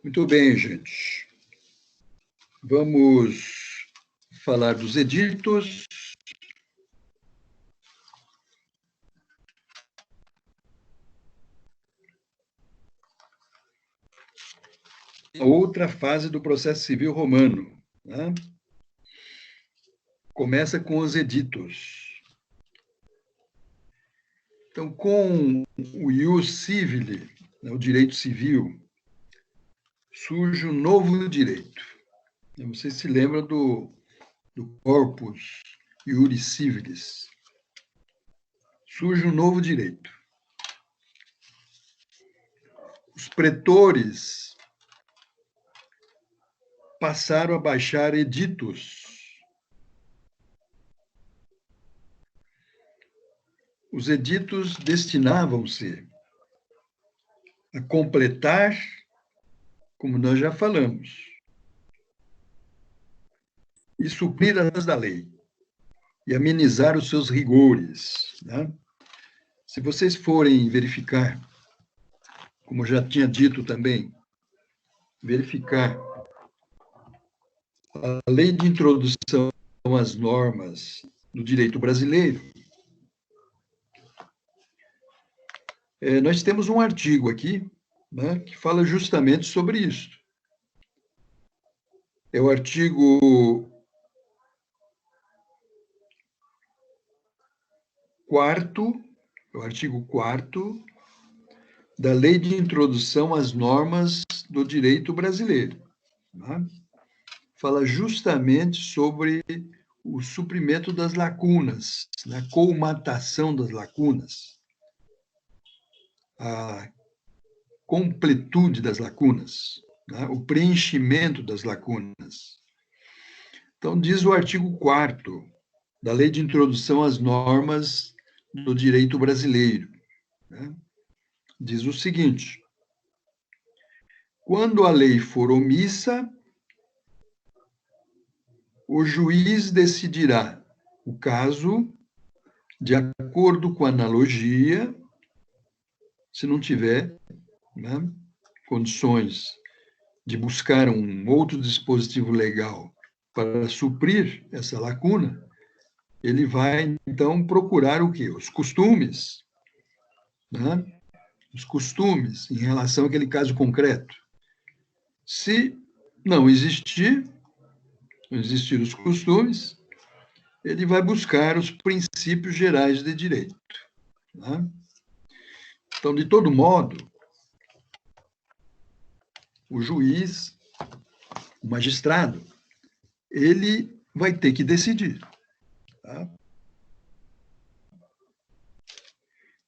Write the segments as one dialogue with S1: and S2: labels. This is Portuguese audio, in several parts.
S1: Muito bem, gente. Vamos falar dos editos. Outra fase do processo civil romano, né? Começa com os editos. Então, com o ius civile, né, o direito civil, surge um novo direito. Você se lembra do corpus iuris civilis. Surge um novo direito. Os pretores passaram a baixar editos. Os editos destinavam-se a completar, como nós já falamos, e suprir as da lei, e amenizar os seus rigores, né? Se vocês forem verificar, como eu já tinha dito também, verificar a lei de introdução às normas do direito brasileiro, nós temos um artigo aqui, né, que fala justamente sobre isso. É o artigo 4º, o artigo 4º da Lei de Introdução às Normas do Direito Brasileiro. Né? Fala justamente sobre o suprimento das lacunas, a colmatação das lacunas, a completude das lacunas, né? O preenchimento das lacunas. Então, diz o artigo 4º da Lei de Introdução às Normas do Direito Brasileiro, né? Diz o seguinte: quando a lei for omissa, o juiz decidirá o caso de acordo com a analogia, se não tiver, né, condições de buscar um outro dispositivo legal para suprir essa lacuna, ele vai, então, procurar o quê? Os costumes, né? Os costumes em relação àquele caso concreto. Se não existir os costumes, ele vai buscar os princípios gerais de direito, né? Então, de todo modo, o juiz, o magistrado, ele vai ter que decidir. Tá?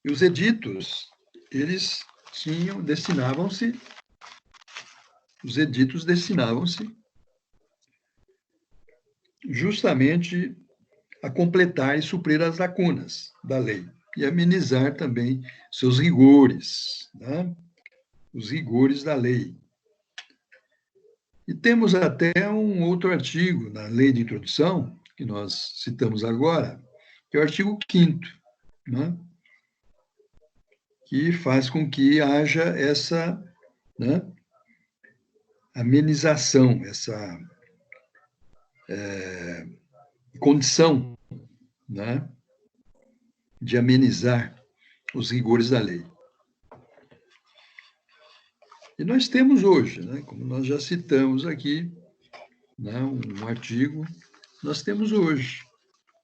S1: E os editos, os editos destinavam-se justamente a completar e suprir as lacunas da lei e amenizar também seus rigores, né? Os rigores da lei. E temos até um outro artigo na lei de introdução, que nós citamos agora, que é o artigo 5º, né? Que faz com que haja essa, né, amenização, essa condição, né, de amenizar os rigores da lei. E nós temos hoje, né, como nós já citamos aqui, né, um artigo, nós temos hoje,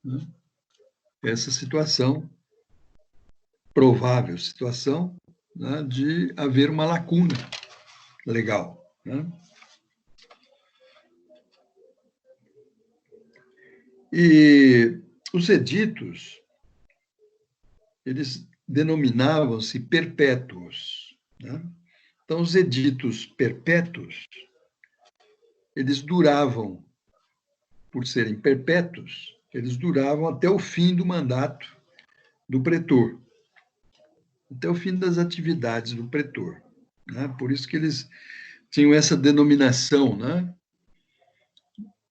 S1: né, essa situação, provável situação, né, de haver uma lacuna legal, né? E os editos, eles denominavam-se perpétuos, né? Então, os editos perpétuos, eles duravam, por serem perpétuos, eles duravam até o fim do mandato do pretor, até o fim das atividades do pretor, né? Por isso que eles tinham essa denominação, né,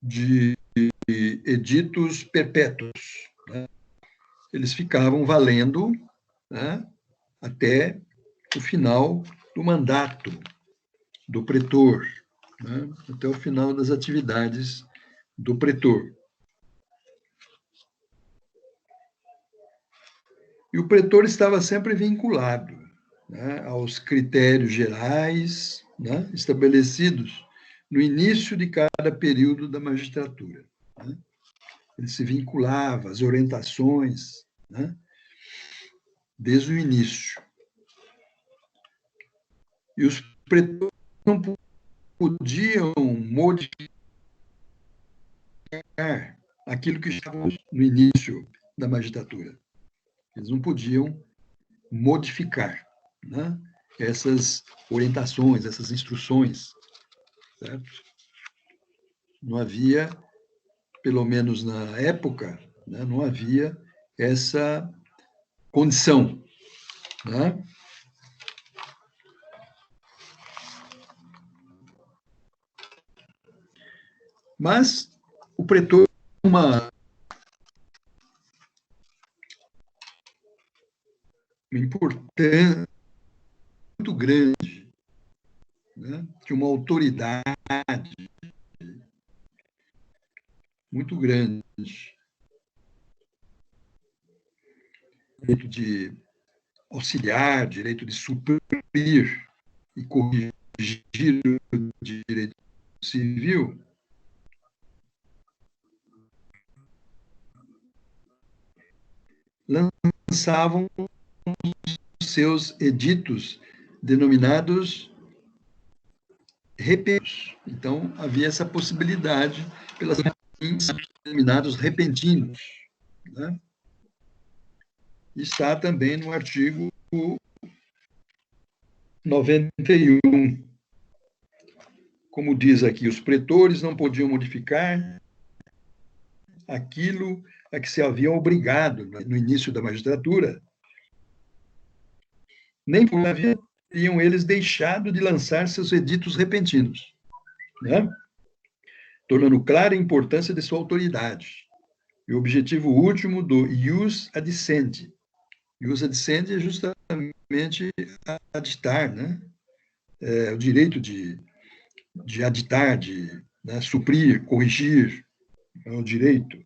S1: de editos perpétuos, né? Eles ficavam valendo, né, até o final do mandato do pretor, né? Até o final das atividades do pretor. E o pretor estava sempre vinculado, né, aos critérios gerais, né, estabelecidos no início de cada período da magistratura. Né? Ele se vinculava às orientações, né, desde o início. E os pretores não podiam modificar aquilo que estava no início da magistratura. Eles não podiam modificar, né, essas orientações, essas instruções, certo? Não havia, pelo menos na época, né, não havia essa condição, né? Mas o pretor uma importância muito grande, né, de uma autoridade muito grande, direito de auxiliar, direito de suprir e corrigir o direito civil, lançavam seus editos denominados repentinos. Então, havia essa possibilidade pelas denominados repentinos, né? Está também no artigo 91. Como diz aqui, os pretores não podiam modificar aquilo a que se haviam obrigado no início da magistratura, nem por haviam eles deixado de lançar seus editos repentinos, né? Tornando clara a importância de sua autoridade e o objetivo último do ius adicendi. Ius adicendi é justamente aditar, né? É o direito de aditar, de, né, suprir, corrigir, é o direito.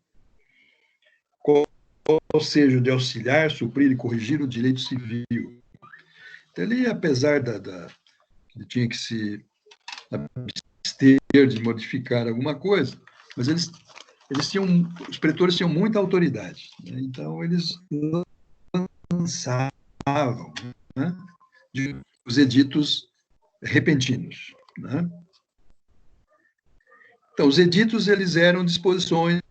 S1: Ou seja, de auxiliar, suprir e corrigir o direito civil. Então, ele, apesar ele tinha que se abster de modificar alguma coisa, mas os pretores tinham muita autoridade, né? Então eles lançavam, né, os editos repentinos, né? Então, os editos eles eram disposições,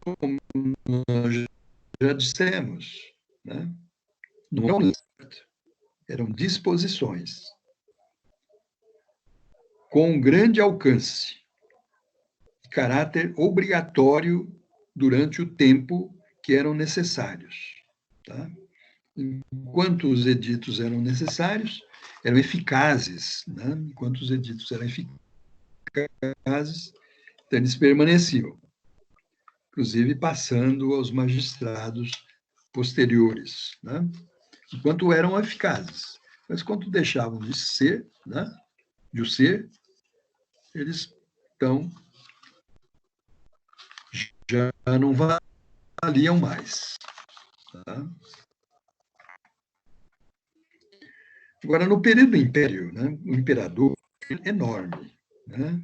S1: como nós já dissemos, né? Não eram disposições com grande alcance, caráter obrigatório durante o tempo que eram necessários. Tá? Enquanto os editos eram necessários, eram eficazes, né? Enquanto os editos eram eficazes, então eles permaneciam, inclusive passando aos magistrados posteriores, né? Enquanto eram eficazes. Mas quando deixavam de ser, né? De o ser, eles então já não valiam mais. Tá? Agora, no período do Império, né, o imperador é enorme, né?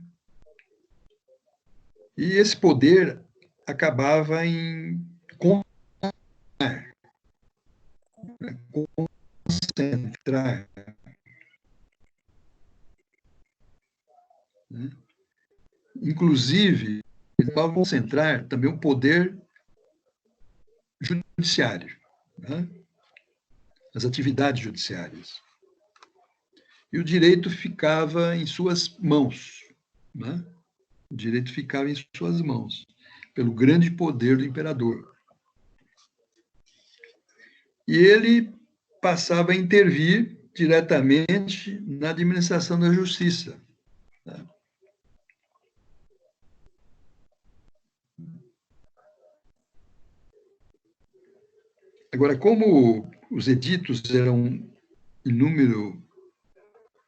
S1: E esse poder acabava em concentrar, né? Inclusive, ele acabava concentrar também o poder judiciário, né? As atividades judiciárias. E o direito ficava em suas mãos, né? O direito ficava em suas mãos, pelo grande poder do imperador. E ele passava a intervir diretamente na administração da justiça. Né? Agora, como os editos eram em número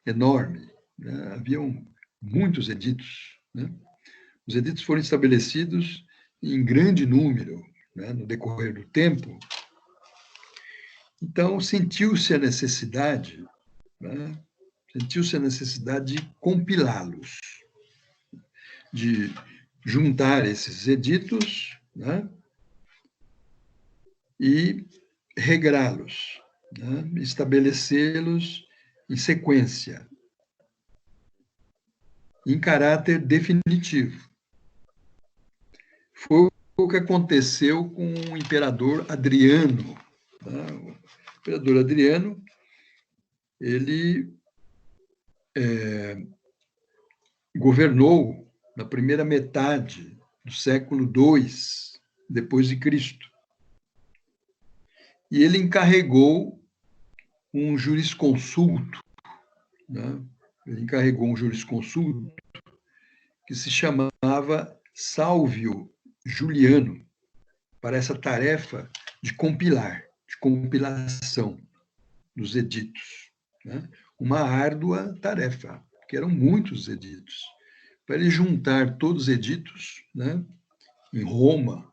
S1: enorme, né? Haviam muitos editos, né? Os editos foram estabelecidos em grande número, né, no decorrer do tempo. Então, sentiu-se a necessidade, né, sentiu-se a necessidade de compilá-los, de juntar esses editos, né, e regrá-los, né, estabelecê-los em sequência, em caráter definitivo. Foi o que aconteceu com o imperador Adriano. Né? O imperador Adriano, ele governou na primeira metade do século II depois de Cristo. E ele encarregou um jurisconsulto, né? Ele encarregou um jurisconsulto que se chamava Salvio Juliano para essa tarefa de compilação dos editos, né? Uma árdua tarefa, porque eram muitos editos. Para ele juntar todos os editos, né, em Roma,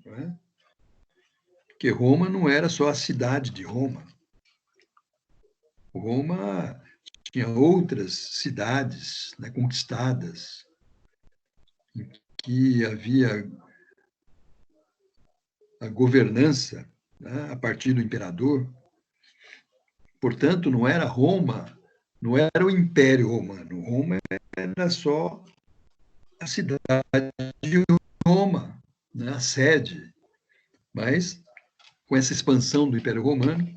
S1: né? Porque Roma não era só a cidade de Roma. Roma tinha outras cidades, né, conquistadas, em que havia a governança, né, a partir do imperador. Portanto, não era Roma, não era o Império Romano. Roma era só a cidade de Roma, né, a sede. Mas, com essa expansão do Império Romano,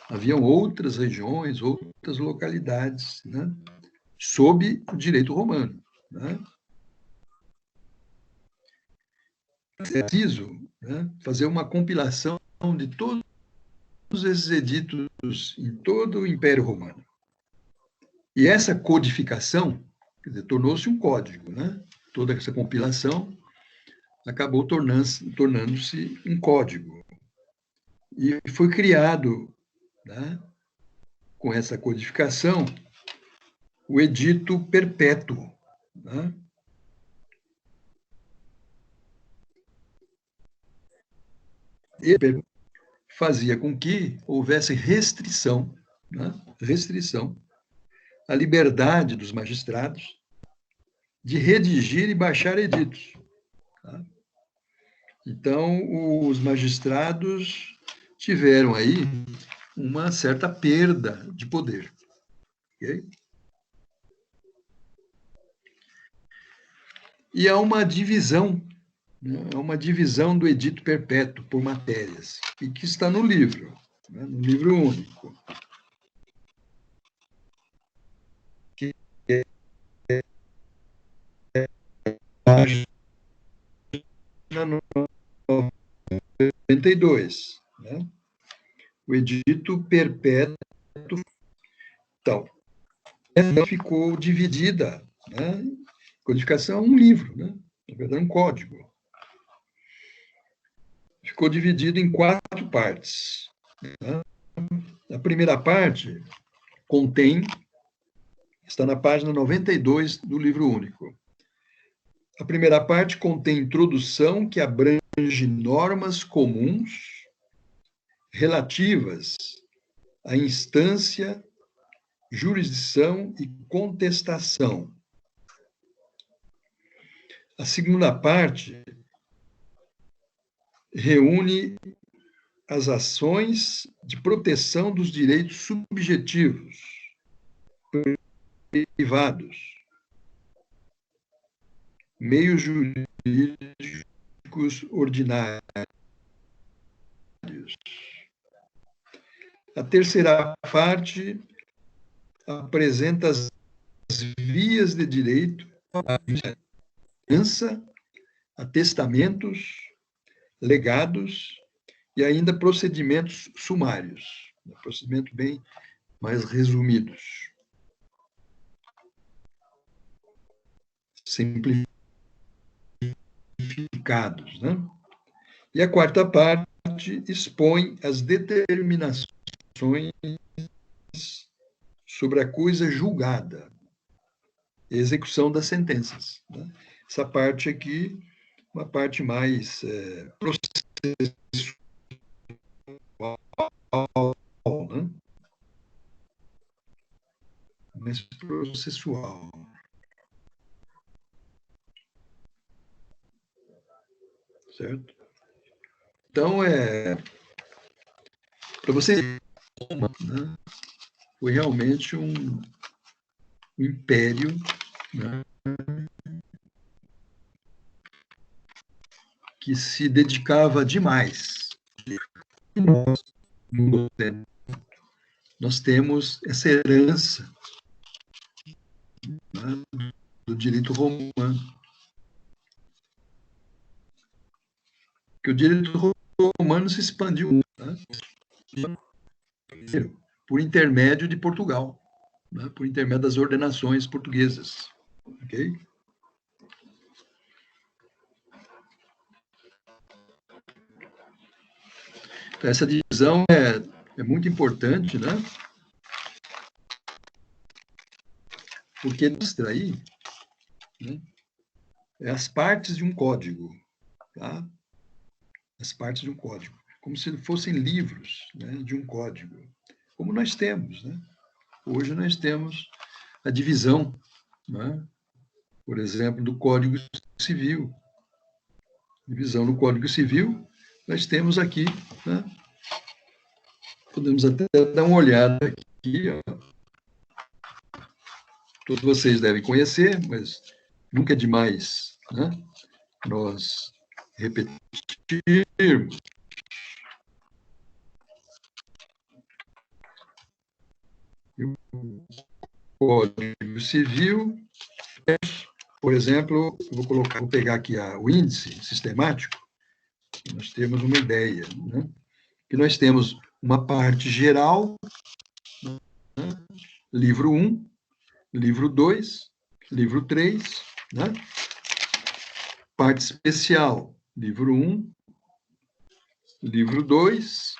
S1: haviam outras regiões, outras localidades, né, sob o direito romano. Né? É preciso, né, fazer uma compilação de todos esses editos em todo o Império Romano. E essa codificação, quer dizer, tornou-se um código, né? Toda essa compilação acabou tornando-se um código. E foi criado, né, com essa codificação, o Edito Perpétuo. Né? Ele fazia com que houvesse restrição, né, restrição à liberdade dos magistrados de redigir e baixar editos. Tá? Então, os magistrados tiveram aí uma certa perda de poder. Okay? E há uma divisão, né, uma divisão do edito perpétuo por matérias, e que está no livro, né, no livro único. Que é página 92, né? O edito perpétuo. Então, ela ficou dividida, né? Codificação é um livro, né? Na verdade, é um código. Ficou dividido em 4 partes. Né? A primeira parte está na página 92 do livro único. A primeira parte contém introdução que abrange normas comuns relativas à instância, jurisdição e contestação. A segunda parte reúne as ações de proteção dos direitos subjetivos, privados, meios jurídicos ordinários. A terceira parte apresenta as vias de direito à herança, a testamentos, legados e ainda procedimentos sumários, procedimentos bem mais resumidos. Simplificados, né? E a quarta parte expõe as determinações sobre a coisa julgada, execução das sentenças, né? Essa parte aqui, uma parte mais processual, né? Mais processual. Certo? Então, para você, né, foi realmente um império, né, que se dedicava demais. Nós temos essa herança, né, do direito romano. Que o direito romano se expandiu, né, por intermédio de Portugal, né, por intermédio das ordenações portuguesas. Ok? Então, essa divisão é muito importante, né? Porque mostra aí, né, as partes de um código, tá? As partes de um código, como se fossem livros, né, de um código, como nós temos, né? Hoje nós temos a divisão, né, por exemplo, do Código Civil. Divisão do Código Civil, nós temos aqui, né, podemos até dar uma olhada aqui, ó. Todos vocês devem conhecer, mas nunca é demais, né, nós repetirmos. O Código Civil, por exemplo, vou pegar aqui o índice sistemático, nós temos uma ideia, né, que nós temos uma parte geral, né, livro 1, livro 2, livro 3, né? Parte especial, livro 1, livro 2,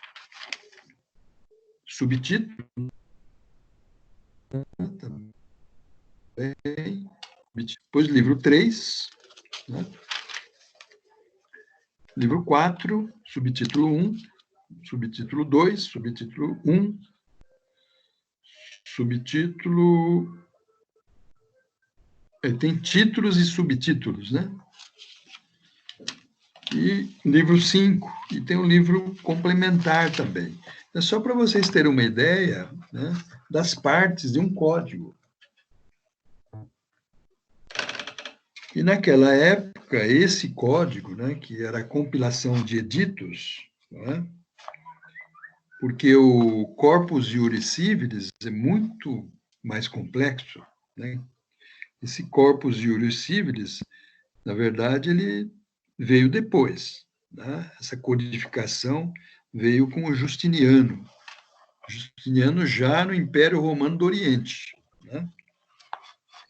S1: subtítulo, também, depois livro 3, né? Livro 4, subtítulo 1, subtítulo 2, subtítulo 1, subtítulo... tem títulos e subtítulos, né? E livro 5, e tem um livro complementar também. É só para vocês terem uma ideia, né, das partes de um código. E naquela época, esse código, né, que era a compilação de editos, né, porque o Corpus Juris Civilis é muito mais complexo, né? Esse Corpus Juris Civilis, na verdade, ele veio depois, né? Essa codificação veio com o Justiniano. Justiniano já no Império Romano do Oriente, né?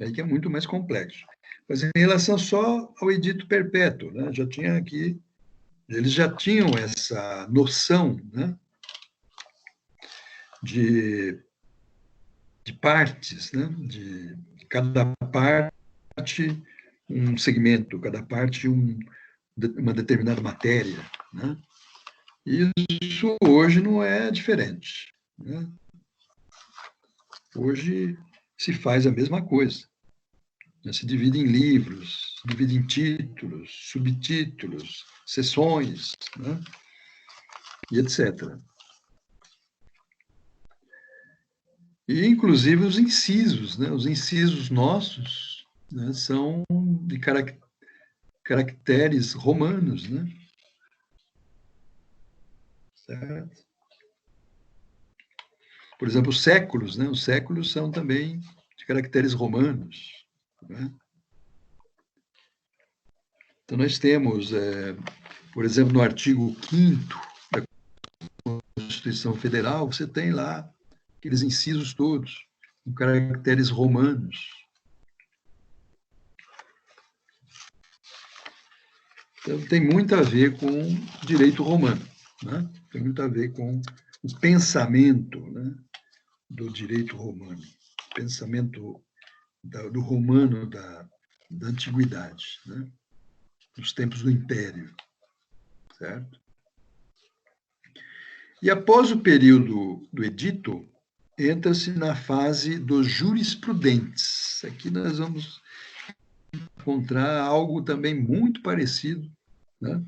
S1: Aí que é muito mais complexo. Mas em relação só ao Edito Perpétuo, né? Já tinha aqui, eles já tinham essa noção, né, de partes, né? De cada parte um segmento, cada parte uma determinada matéria, né? Isso hoje não é diferente, né? Hoje se faz a mesma coisa, né? Se divide em livros, se divide em títulos, subtítulos, seções, né? E etc. E, inclusive, os incisos, né? Os incisos nossos, né, são de caracteres romanos, né? Certo? Por exemplo, os séculos, né? Os séculos são também de caracteres romanos, né? Então, nós temos, por exemplo, no artigo 5º da Constituição Federal, você tem lá aqueles incisos todos, com caracteres romanos. Então, tem muito a ver com o direito romano, né? Tem muito a ver com o pensamento, né, do direito romano, pensamento do romano da antiguidade, né? Nos tempos do Império, certo? E após o período do edito, entra-se na fase dos jurisprudentes. Aqui nós vamos encontrar algo também muito parecido, né,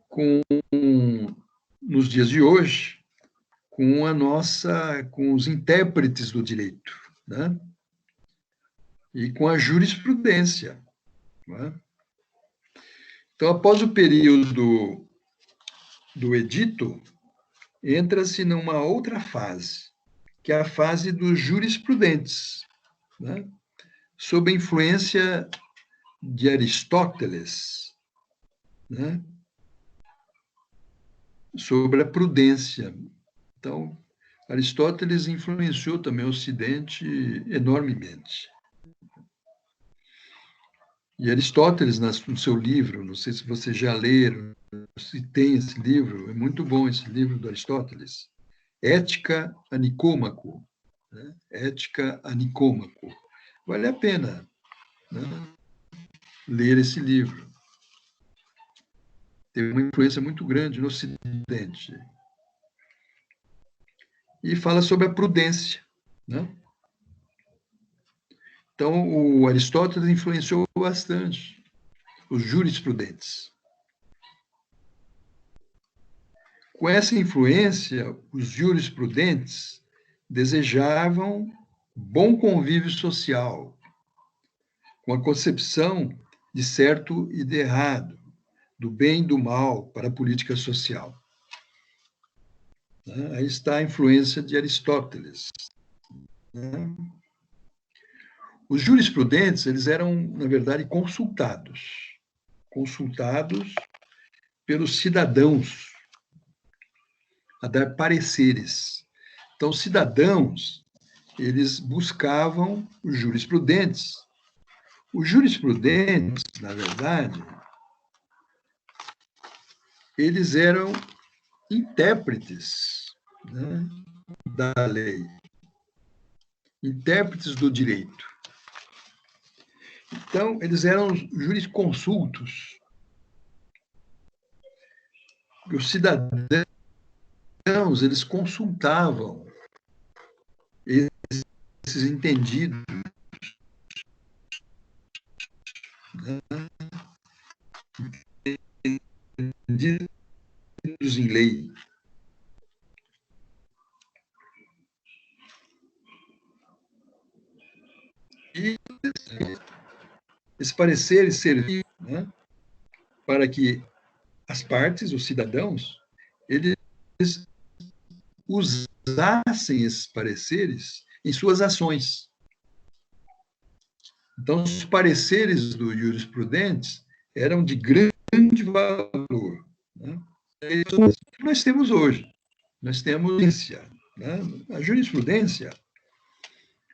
S1: com, nos dias de hoje, com os intérpretes do direito, né, e com a jurisprudência. Né? Então, após o período do edito, entra-se numa outra fase, que é a fase dos jurisprudentes, né? Sob a influência de Aristóteles, né? Sobre a prudência. Então, Aristóteles influenciou também o Ocidente enormemente. E Aristóteles, no seu livro, não sei se vocês já leram, se tem esse livro, é muito bom esse livro do Aristóteles, Ética a Nicômaco. Né? Ética a Nicômaco. Vale a pena, né, ler esse livro. Teve uma influência muito grande no Ocidente. E fala sobre a prudência. Né? Então, o Aristóteles influenciou bastante os jurisprudentes. Com essa influência, os jurisprudentes desejavam bom convívio social, com a concepção de certo e de errado, do bem e do mal para a política social. Aí está a influência de Aristóteles. Os jurisprudentes, eles eram, na verdade, consultados pelos cidadãos a dar pareceres. Então, os cidadãos, eles buscavam os jurisprudentes. Os jurisprudentes, na verdade, eles eram intérpretes, né, da lei, intérpretes do direito. Então, eles eram jurisconsultos. Os cidadãos, eles consultavam esses entendidos, né, entendidos em lei. E esse parecer servia, né, para que as partes, os cidadãos, eles usassem esses pareceres em suas ações. Então, os pareceres dos jurisprudentes eram de grande valor. Né? É isso que nós temos hoje. Nós temos né? A jurisprudência.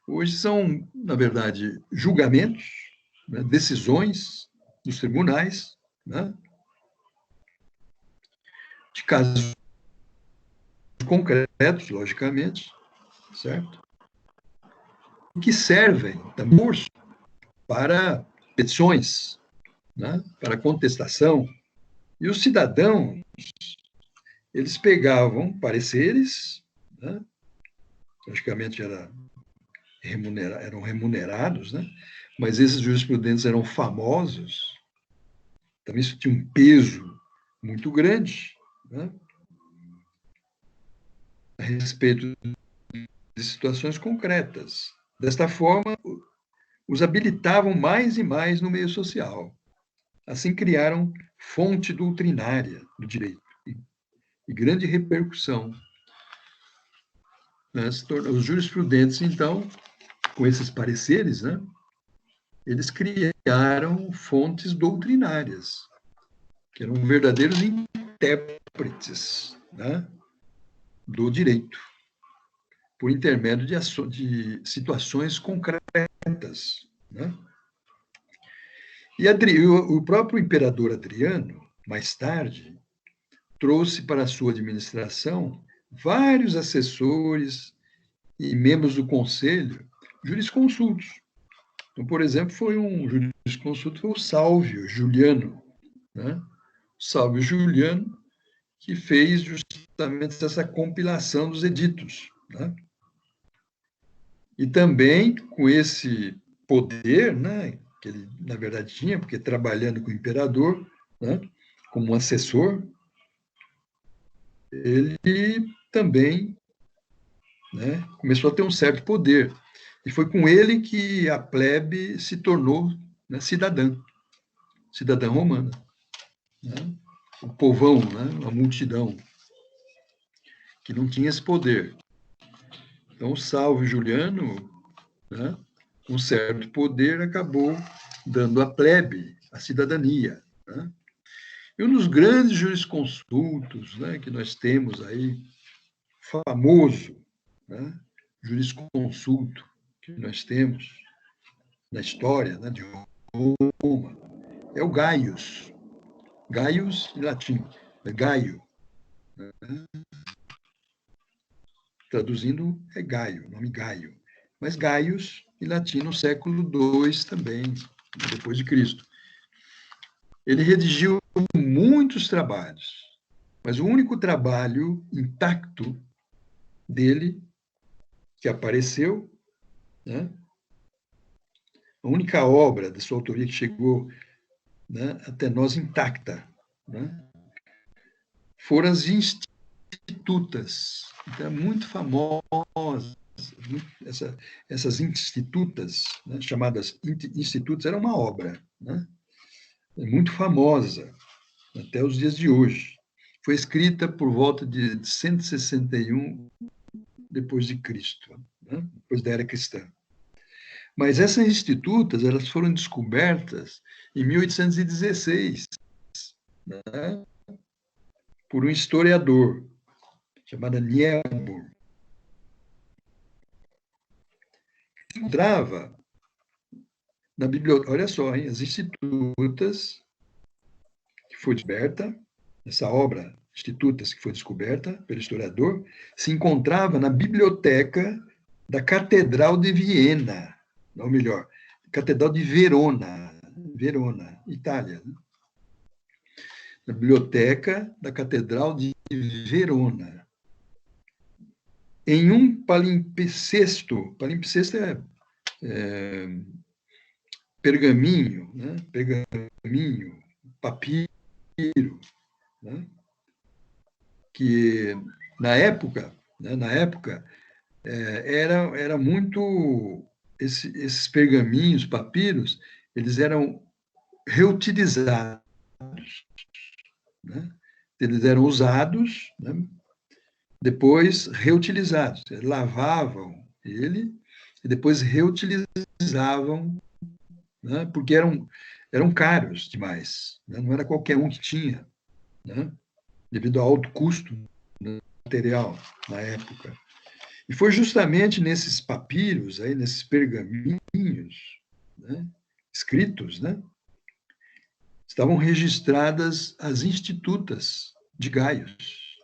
S1: Hoje são, na verdade, julgamentos, né? Decisões dos tribunais, né? De casos concretos, logicamente, certo? Que servem também para petições, né? Para contestação. E os cidadãos, eles pegavam pareceres, né? Logicamente eram remunerados, né? Mas esses jurisprudentes eram famosos, também isso tinha um peso muito grande, né, a respeito de situações concretas. Desta forma, os habilitavam mais e mais no meio social. Assim criaram fonte doutrinária do direito e grande repercussão. Né? Os jurisprudentes, então, com esses pareceres, né, eles criaram fontes doutrinárias, que eram verdadeiros intérpretes, né, do direito, por intermédio de situações concretas. Né? E o próprio imperador Adriano, mais tarde, trouxe para a sua administração vários assessores e membros do conselho jurisconsultos, Então, por exemplo, foi um jurisconsulto, foi o Salvio Juliano, né? O Salvio Juliano, que fez justamente essa compilação dos editos, né? E também com esse poder, né, que ele, na verdade, tinha, porque trabalhando com o imperador, né, como assessor, ele também, né, começou a ter um certo poder. E foi com ele que a plebe se tornou, né, cidadã romana. Né? O povão, né, a multidão, que não tinha esse poder. Então, o Salvo Juliano, né, com certo poder, acabou dando à plebe a cidadania. Né? E um dos grandes jurisconsultos, né, que nós temos aí, famoso, né, jurisconsulto que nós temos na história, né, de Roma, é o Gaius. Gaius, em latim, é Gaio. Né? Traduzindo, é Gaio, nome Gaio. Mas Gaius, em latim, no século II também, depois de Cristo. Ele redigiu muitos trabalhos, mas o único trabalho intacto dele que apareceu, né, a única obra da sua autoria que chegou, né, até nós intacta, né, foram as institutas. Então, é muito famosa essas institutas, né, chamadas institutos, era uma obra, né, muito famosa até os dias de hoje. Foi escrita por volta de 161 depois de Cristo, né, depois da era cristã. Mas essas institutas, elas foram descobertas em 1816, né, por um historiador chamado Niebuhr. Encontrava na biblioteca, olha só, hein, as institutas que foi descoberta, essa obra, Institutas, que foi descoberta pelo historiador, se encontrava na biblioteca da Catedral de Viena, ou melhor, Catedral de Verona, Verona, Itália. Né? Na biblioteca da Catedral de Verona. Em um palimpsesto, palimpsesto é pergaminho, né? Pergaminho, papiro, né? Que na época era muito esses pergaminhos, papiros, eles eram reutilizados, né? Eles eram usados, né? Depois reutilizados, lavavam ele e depois reutilizavam, né? Porque eram caros demais, né? Não era qualquer um que tinha, né? Devido ao alto custo material na época. E foi justamente nesses papiros, aí, nesses pergaminhos, né, escritos, né, estavam registradas as institutas de Gaius.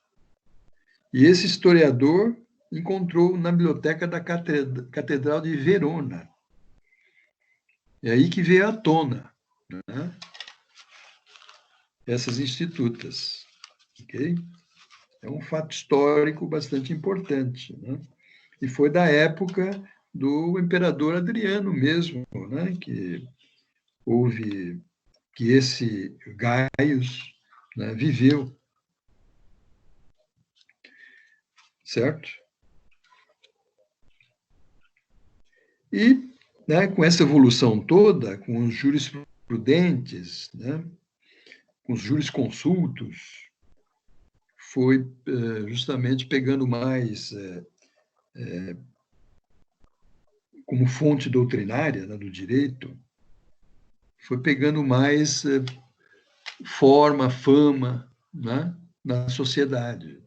S1: E esse historiador encontrou na biblioteca da Catedral de Verona. É aí que veio à tona, né, essas institutas. Okay? É um fato histórico bastante importante. Né? E foi da época do imperador Adriano mesmo, né, que houve, que esse Gaius, né, viveu, certo? E, né, com essa evolução toda, com os jurisprudentes, né, com os jurisconsultos, foi justamente pegando mais como fonte doutrinária, né, do direito, foi pegando mais forma, fama, né, na sociedade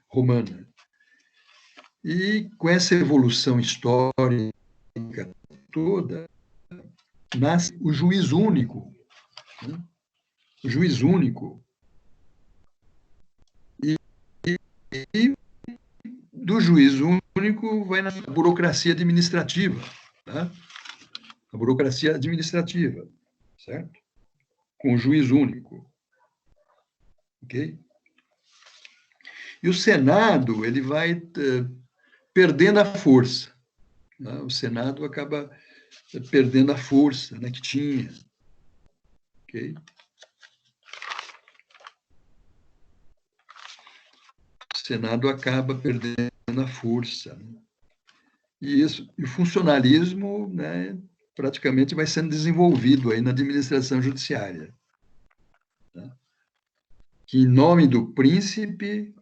S1: romana. E com essa evolução histórica toda, nasce o juiz único. Né? O juiz único. E do juiz único vai na burocracia administrativa. Né? a burocracia administrativa, certo? Com o juiz único, ok? E o Senado, ele vai perdendo a força, né? O Senado acaba perdendo a força, né, que tinha, ok? O Senado acaba perdendo a força, né? E o funcionalismo, né, praticamente vai sendo desenvolvido aí na administração judiciária, né? Que, em nome do príncipe,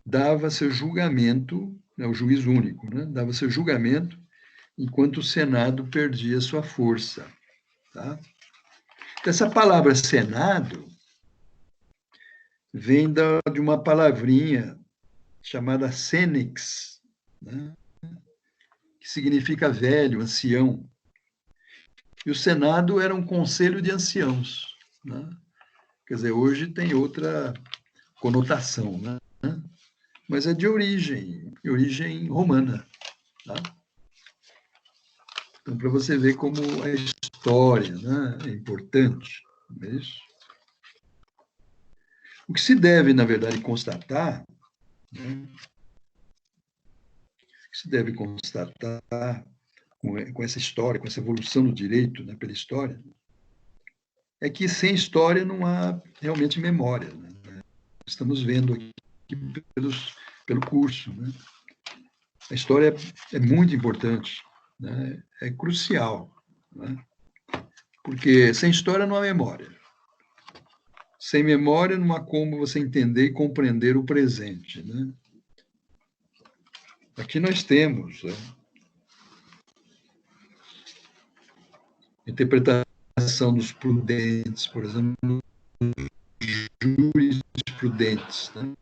S1: dava seu julgamento, né, o juiz único, né, dava seu julgamento, enquanto o Senado perdia sua força. Tá? Então, essa palavra Senado vem de uma palavrinha chamada senex, né, que significa velho, ancião. E o Senado era um conselho de anciãos. Né? Quer dizer, hoje tem outra conotação, né? Mas é de origem romana. Tá? Então, para você ver como a história, né, é importante. Não é isso? O que se deve, na verdade, constatar, né, o que se deve constatar com essa história, com essa evolução do direito, né, pela história, é que sem história não há realmente memória. Né? Estamos vendo aqui pelo curso. Né? A história é muito importante, né? É crucial, né? Porque sem história não há memória. Sem memória não há como você entender e compreender o presente. Né? Aqui nós temos, né, interpretação dos prudentes, por exemplo, jurisprudentes. Né?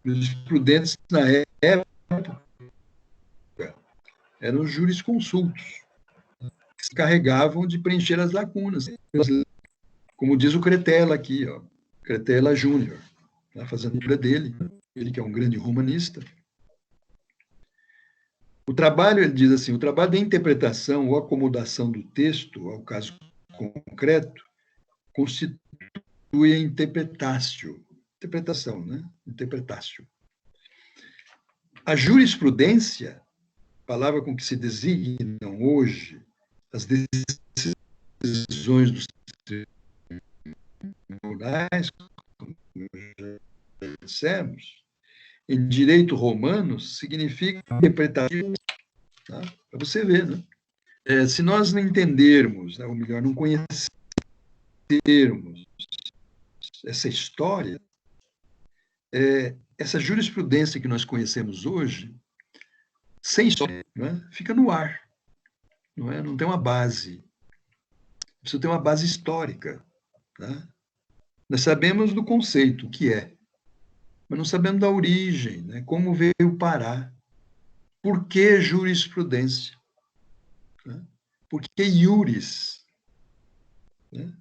S1: Jurisprudentes, na época, eram os jurisconsultos, que se carregavam de preencher as lacunas, como diz o Cretella aqui, ó, Cretella Júnior, tá fazendo a leitura dele, ele que é um grande romanista. O trabalho, ele diz assim, o trabalho de interpretação ou acomodação do texto ao caso concreto constitui a interpretação, né? Interpretatio. A jurisprudência, palavra com que se designam hoje as decisões dos tribunais, como já dissemos, em direito romano, significa interpretativo, tá? Para você ver, né? Se nós não entendermos, né, ou melhor, não conhecermos essa história, essa jurisprudência que nós conhecemos hoje, sem história, né, fica no ar, não é? Não tem uma base. Precisa ter uma base histórica. Tá? Nós sabemos do conceito, o que é, mas não sabemos da origem, né? Como veio parar. Por que jurisprudência? Né? Por que iuris? Né?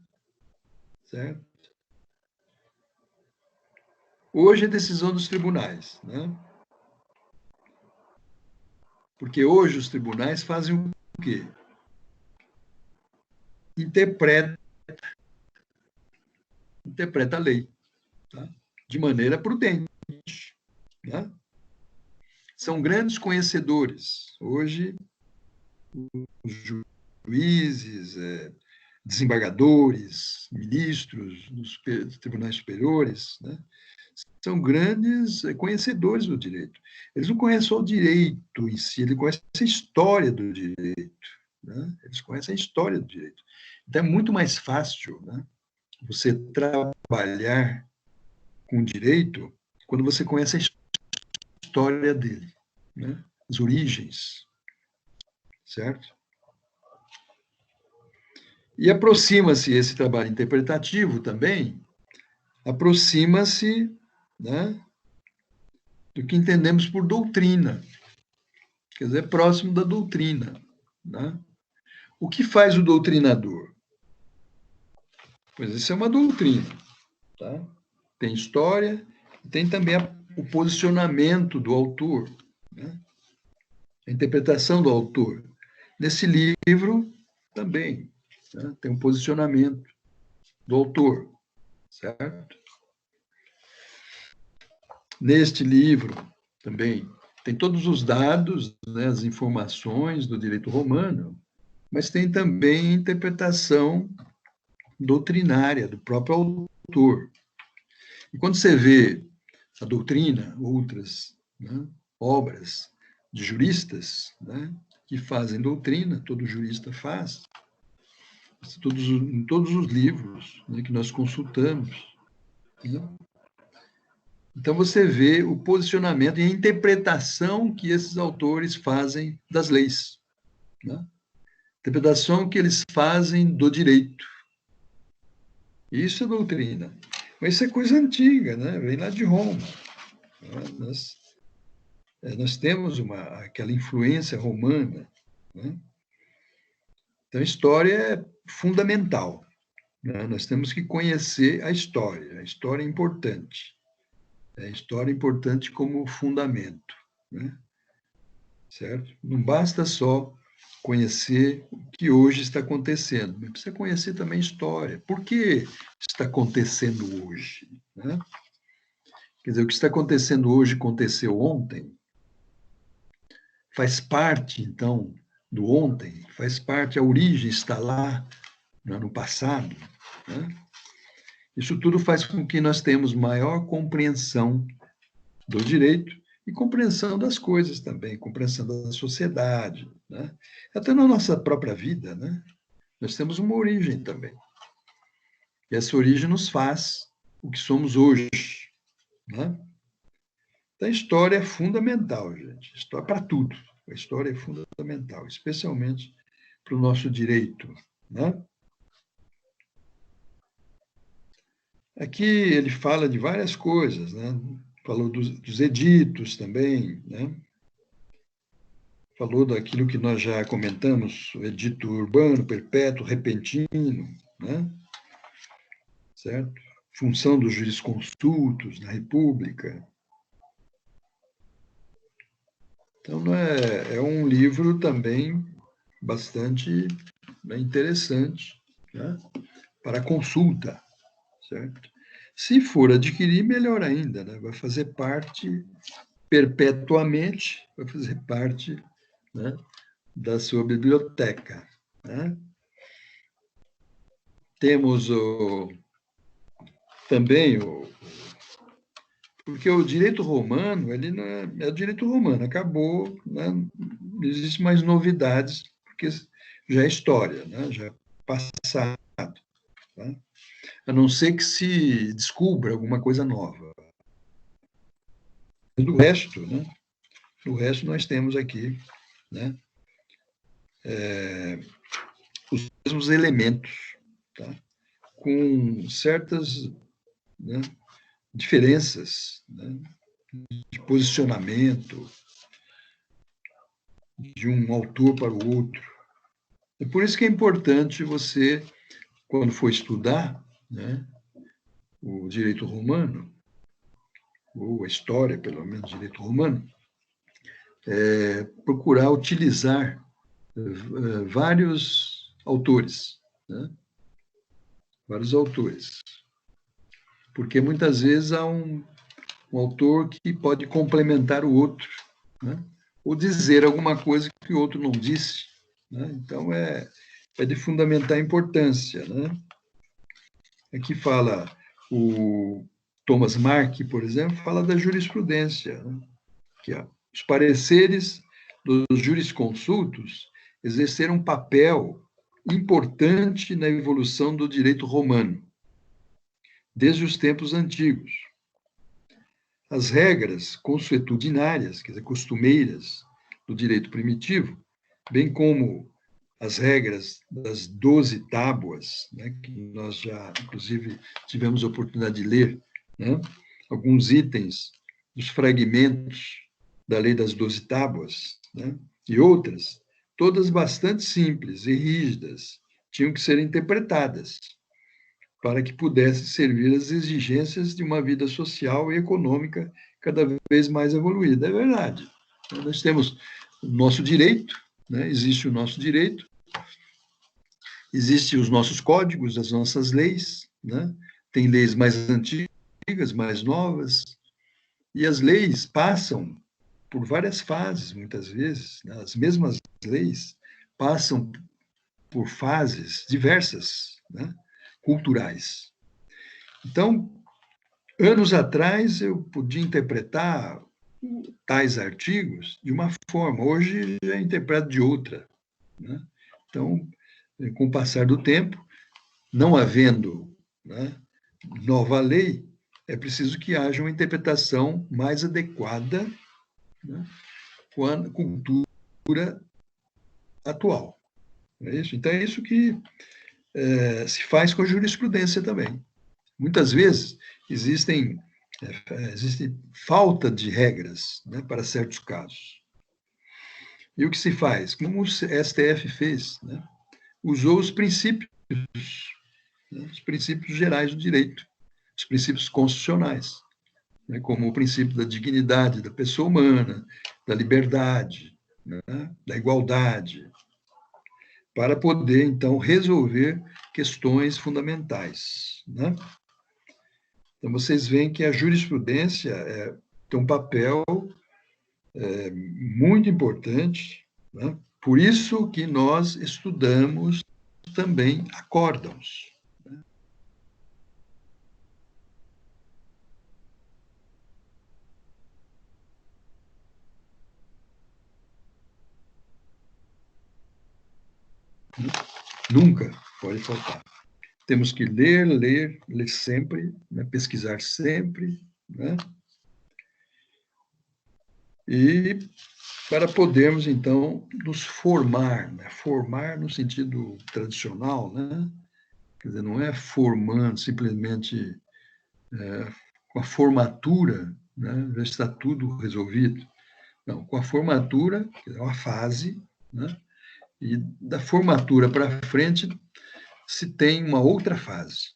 S1: Certo? Hoje é decisão dos tribunais, né? Porque hoje os tribunais fazem o quê? Interpreta a lei, tá? De maneira prudente. Né? São grandes conhecedores. Hoje, os juízes, desembargadores, ministros dos tribunais superiores, né? São grandes conhecedores do direito. Eles não conhecem só o direito em si, eles conhecem a história do direito. Né? Eles conhecem a história do direito. Então, é muito mais fácil, né, você trabalhar com direito quando você conhece a história dele, né? As origens, certo? E aproxima-se esse trabalho interpretativo também, aproxima-se, né, do que entendemos por doutrina, quer dizer, próximo da doutrina. Né? O que faz o doutrinador? Pois isso é uma doutrina. Tá? Tem história, tem também o posicionamento do autor, né? A interpretação do autor. Nesse livro, também, né? Tem um posicionamento do autor, certo? Neste livro, também, tem todos os dados, né, as informações do direito romano, mas tem também interpretação doutrinária do próprio autor. E quando você vê a doutrina, outras, né, obras de juristas, né, que fazem doutrina, todo jurista faz, em todos os livros, né, que nós consultamos, né? Então você vê o posicionamento e a interpretação que esses autores fazem das leis, né? Interpretação que eles fazem do direito. Isso é doutrina. Mas isso é coisa antiga, né? Vem lá de Roma. Nós temos aquela influência romana, né? Então, a história é fundamental, né? Nós temos que conhecer a história. A história é importante. A história é importante como fundamento, né? Certo? Não basta só conhecer o que hoje está acontecendo, mas precisa conhecer também a história. Por que está acontecendo hoje, né? Quer dizer, o que está acontecendo hoje aconteceu ontem, faz parte, então, do ontem, faz parte, a origem está lá, né, no passado, né? Isso tudo faz com que nós tenhamos maior compreensão do direito e compreensão das coisas também, compreensão da sociedade, né? Até na nossa própria vida, né? Nós temos uma origem também. E essa origem nos faz o que somos hoje, né? Então, a história é fundamental, gente. História para tudo. A história é fundamental, especialmente para o nosso direito, né? Aqui ele fala de várias coisas, né? Falou dos editos também, né? Falou daquilo que nós já comentamos, o edito urbano, perpétuo, repentino, né? Certo? Função dos jurisconsultos na República. Então, é um livro também bastante, né, interessante, né, para consulta, certo? Se for adquirir, melhor ainda, né? Vai fazer parte perpetuamente, vai fazer parte, né, da sua biblioteca, né? Temos também porque o direito romano, ele não é o direito romano, acabou, né? Não existe mais novidades, porque já é história, né? Já é passado, tá? A não ser que se descubra alguma coisa nova. Do resto, né? Do resto nós temos aqui, né, os mesmos elementos, tá? Com certas, né, diferenças, né, de posicionamento de um autor para o outro. É por isso que é importante você, quando for estudar, né, o direito romano, ou a história, pelo menos, do direito romano, procurar utilizar vários autores, né? Vários autores. Porque muitas vezes há um autor que pode complementar o outro, né? Ou dizer alguma coisa que o outro não disse, né? Então, é de fundamental importância, né? Aqui fala o Thomas Mark, por exemplo, fala da jurisprudência, né? Que os pareceres dos jurisconsultos exerceram um papel importante na evolução do direito romano, desde os tempos antigos. As regras consuetudinárias, quer dizer, costumeiras do direito primitivo, bem como as regras das 12 tábuas, né, que nós já, inclusive, tivemos a oportunidade de ler, né, alguns itens dos fragmentos da lei das 12 tábuas, né, e outras, todas bastante simples e rígidas, tinham que ser interpretadas para que pudesse servir às exigências de uma vida social e econômica cada vez mais evoluída. É verdade. Então, nós temos o nosso direito, né? Existe o nosso direito, existem os nossos códigos, as nossas leis, né? Tem leis mais antigas, mais novas, e as leis passam por várias fases, muitas vezes, né? As mesmas leis passam por fases diversas, né? Culturais. Então, anos atrás, eu podia interpretar tais artigos de uma forma, hoje já interpreto de outra, né? Então, com o passar do tempo, não havendo, né, nova lei, é preciso que haja uma interpretação mais adequada, né, com a cultura atual. Não é isso? Então, é isso que se faz com a jurisprudência também. Muitas vezes existe falta de regras, né, para certos casos. E o que se faz? Como o STF fez, né? Usou né, os princípios gerais do direito, os princípios constitucionais, né, como o princípio da dignidade da pessoa humana, da liberdade, né, da igualdade, para poder, então, resolver questões fundamentais, né? Então, vocês veem que a jurisprudência tem um papel muito importante, né? Por isso que nós estudamos também acórdãos. Nunca pode faltar. Temos que ler, ler, ler sempre, né? Pesquisar sempre, né? E para podermos, então, nos formar, né? Formar no sentido tradicional, né? Quer dizer, não é formando simplesmente com a formatura, né? Já está tudo resolvido. Não, com a formatura, que é uma fase, né? E da formatura para frente se tem uma outra fase,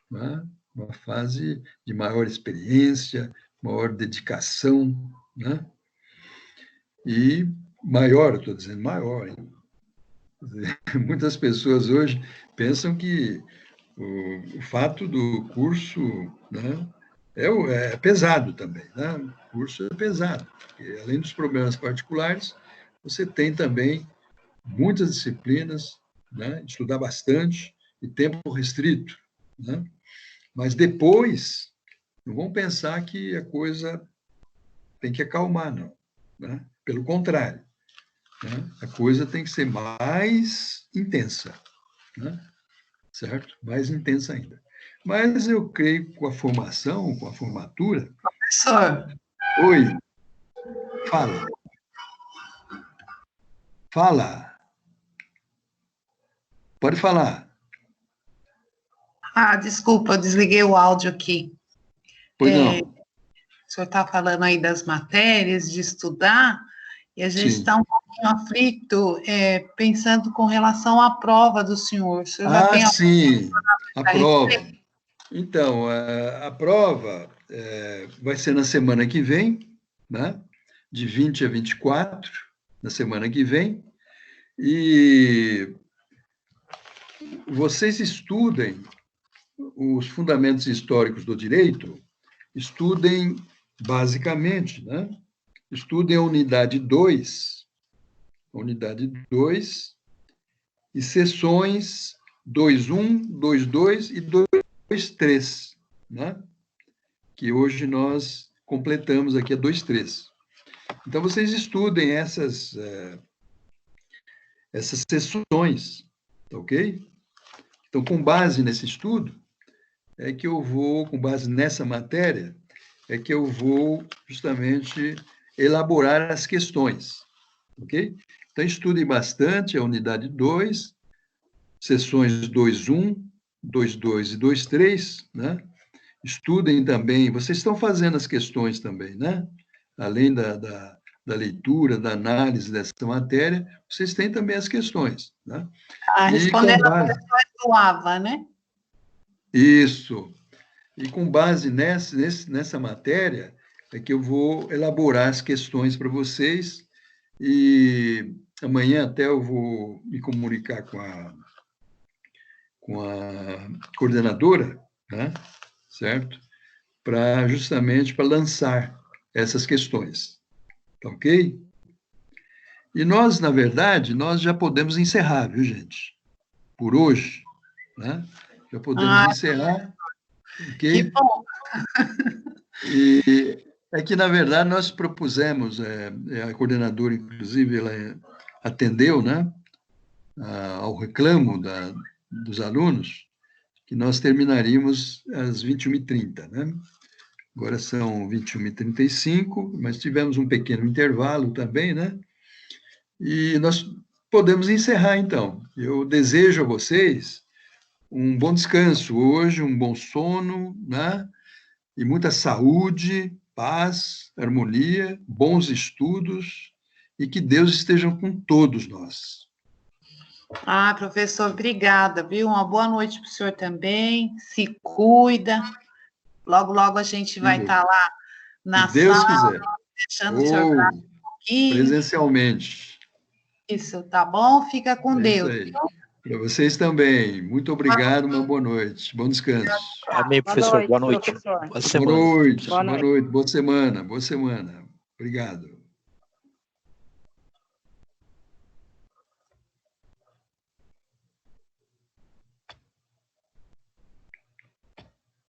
S1: né? Uma fase de maior experiência, maior dedicação, né? E maior, estou dizendo maior, hein? Muitas pessoas hoje pensam que o fato do curso, né, é pesado também, né? O curso é pesado, porque além dos problemas particulares, você tem também muitas disciplinas, né, estudar bastante e tempo restrito, né? Mas depois, não vão pensar que a coisa tem que acalmar, não, né? Pelo contrário, né? A coisa tem que ser mais intensa, né? Certo? Mais intensa ainda. Mas eu creio que com a formação, com a formatura...
S2: Professor,
S1: Oi, fala. Fala. Pode falar.
S2: desculpa, eu desliguei o áudio aqui.
S1: Pois não.
S2: O senhor está falando aí das matérias, de estudar, e a gente
S1: Sim.
S2: está um pouquinho aflito, pensando com relação à prova do senhor. O senhor já tem alguma
S1: Sim, a
S2: coisa a
S1: prova.
S2: respeito?
S1: Então, a prova vai ser na semana que vem, né? De 20 a 24, na semana que vem. E vocês estudem os fundamentos históricos do direito, estudem basicamente, né? Estudem a unidade 2 e seções 2.1, 2.2 e 2.3, né? Que hoje nós completamos aqui a 2.3. Então, vocês estudem essas sessões, ok? Então, com base nesse estudo, com base nessa matéria, é que eu vou justamente elaborar as questões, ok? Então, estudem bastante a unidade 2, sessões 2.1, 2.2 e 2.3, né? Estudem também, vocês estão fazendo as questões também, né? Além da leitura, da análise dessa matéria, vocês têm também as questões, né? E com
S2: Respondendo a
S1: base...
S2: professora Estuava, né?
S1: Isso. E com base nessa matéria, é que eu vou elaborar as questões para vocês e amanhã até eu vou me comunicar com a coordenadora, né? Certo? Justamente para lançar essas questões. Tá ok? E nós, na verdade, nós já podemos encerrar, viu, gente? Por hoje, né? Já podemos encerrar,
S2: Que
S1: ok?
S2: bom.
S1: E é que, na verdade, nós propusemos, a coordenadora, inclusive, ela atendeu, né, ao reclamo dos alunos, que nós terminaríamos às 21h30, né? Agora são 21h35, mas tivemos um pequeno intervalo também, né? E nós podemos encerrar, então. Eu desejo a vocês um bom descanso hoje, um bom sono, né? E muita saúde, paz, harmonia, bons estudos e que Deus esteja com todos nós.
S2: Professor, obrigada, viu? Uma boa noite para o senhor também. Se cuida. Logo, logo a gente vai estar lá na
S1: Se Deus
S2: sala,
S1: quiser.
S2: deixando o senhor
S1: Ou
S2: um pouquinho.
S1: presencialmente.
S2: Isso, tá bom? Fica com
S1: É isso
S2: Deus.
S1: aí. Para vocês também. Muito obrigado, uma boa noite. Bom descanso.
S3: Amém, professor. Boa noite.
S2: Professor.
S3: Boa semana.
S1: Boa noite. Boa semana. Boa semana. Obrigado.